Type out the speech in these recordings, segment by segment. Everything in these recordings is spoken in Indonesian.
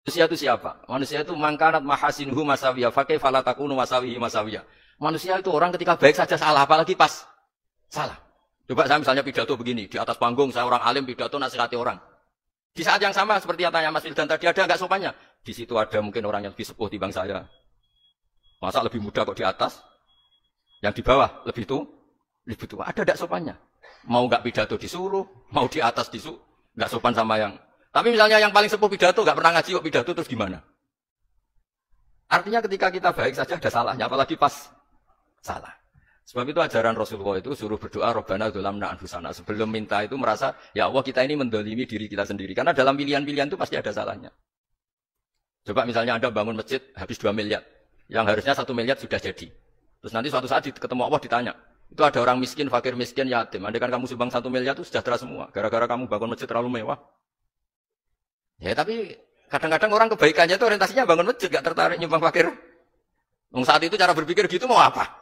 Manusia itu siapa? Manusia itu mangkanat mahasinuhu masawiyah, fakih falatakunu masawihi masawiyah. Manusia itu orang ketika baik saja salah, apalagi pas salah. Coba saya misalnya pidato begini, di atas panggung saya orang alim pidato nasihati orang. Di saat yang sama seperti yang tanya Mas Wildan tadi, ada nggak sopannya? Di situ ada mungkin orang yang lebih sepuh dibanding saya. Masa lebih muda kok di atas? Yang di bawah lebih tua. Ada nggak sopannya? Mau nggak pidato disuruh, mau di atas disuruh, nggak sopan sama yang. Tapi misalnya yang paling sepuh pidato nggak pernah ngaji kok pidato terus gimana? Artinya ketika kita baik saja ada salahnya, apalagi pas salah. Sebab itu ajaran Rasulullah itu suruh berdoa Rabbana dzolamna anfusana. Sebelum minta itu merasa ya Allah kita ini mendolimi diri kita sendiri. Karena dalam pilihan-pilihan itu pasti ada salahnya. Coba misalnya Anda bangun masjid habis 2 miliar. Yang harusnya 1 miliar sudah jadi. Terus nanti suatu saat ketemu Allah ditanya. Itu ada orang miskin, fakir miskin, yatim. Andai kan kamu sumbang 1 miliar itu sejahtera semua. Gara-gara kamu bangun masjid terlalu mewah. Ya tapi kadang-kadang orang kebaikannya itu orientasinya bangun masjid. Gak tertarik nyumbang fakir. Saat itu cara berpikir gitu mau apa?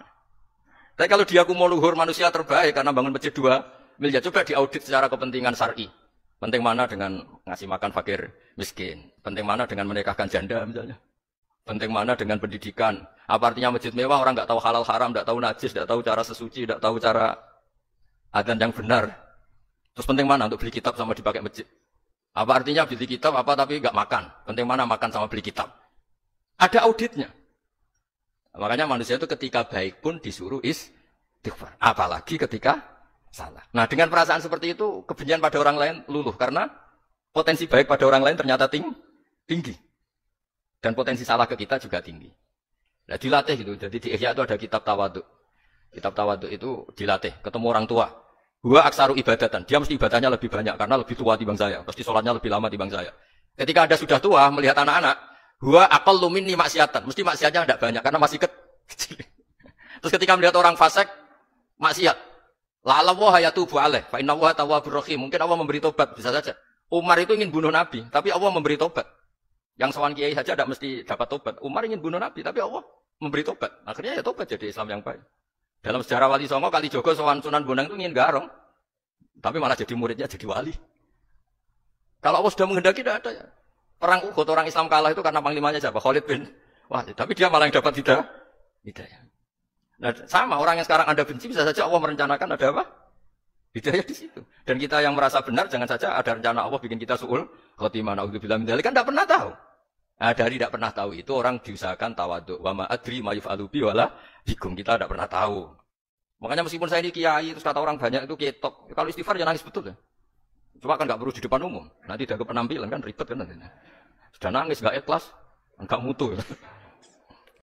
Tapi kalau dia mau luhur manusia terbaik karena bangun masjid 2 miliar, coba diaudit secara kepentingan syar'i. Penting mana dengan ngasih makan fakir miskin? Penting mana dengan menikahkan janda misalnya? Penting mana dengan pendidikan? Apa artinya masjid mewah orang nggak tahu halal haram, nggak tahu najis, nggak tahu cara sesuci, nggak tahu cara adzan yang benar. Terus penting mana untuk beli kitab sama dipakai masjid? Apa artinya beli kitab apa tapi nggak makan? Penting mana makan sama beli kitab? Ada auditnya. Makanya manusia itu ketika baik pun disuruh istighfar. Apalagi ketika salah. Nah dengan perasaan seperti itu, kebencian pada orang lain luluh. Karena potensi baik pada orang lain ternyata tinggi. Dan potensi salah ke kita juga tinggi. Nah dilatih gitu. Jadi di Ihya itu ada kitab tawaduk. Kitab tawaduk itu dilatih. Ketemu orang tua. Gua aksaru ibadatan. Dia mesti ibadahnya lebih banyak. Karena lebih tua dibanding saya. Pasti sholatnya lebih lama dibanding saya. Ketika Anda sudah tua, melihat anak-anak. Gua aqallu minni maksiatan. Mesti maksiatnya tidak banyak karena masih kecil. Terus ketika melihat orang fasik maksiat, la'alla wa yatubu alaih, fa inna wa tawwabur rahim. Mungkin Allah memberi tobat, bisa saja. Umar itu ingin bunuh Nabi, tapi Allah memberi tobat. Yang sowan kiai saja tidak mesti dapat tobat. Umar ingin bunuh Nabi, tapi Allah memberi tobat. Akhirnya ya tobat jadi Islam yang baik. Dalam sejarah Wali Songo kali Jogo sowan Sunan Bonang itu ingin garong. Tapi malah jadi muridnya jadi wali. Kalau Allah sudah menghendaki tidak ada ya. Perang Uhud, orang Islam kalah itu karena panglimanya siapa? Khalid bin Walid. Tapi dia malah yang dapat hidayah. Nah, sama orang yang sekarang Anda benci bisa saja Allah merencanakan ada apa? Hidayah di situ. Dan kita yang merasa benar jangan saja ada rencana Allah bikin kita suul khotimah naudzubillah min dzalik kan tidak pernah tahu. Nah, dari tidak pernah tahu itu orang diusahakan tawaduk. Wa ma adri ma yuf'alu bi wala bikum. Kita tidak pernah tahu. Makanya meskipun saya ini kiai terus kata orang banyak itu ketok. Kalau istighfar ya nangis betul ya. Cuma kan nggak perlu di depan umum. Nanti udah ke penampilan kan ribet kan nanti. Sudah nangis nggak ikhlas, nggak mutu.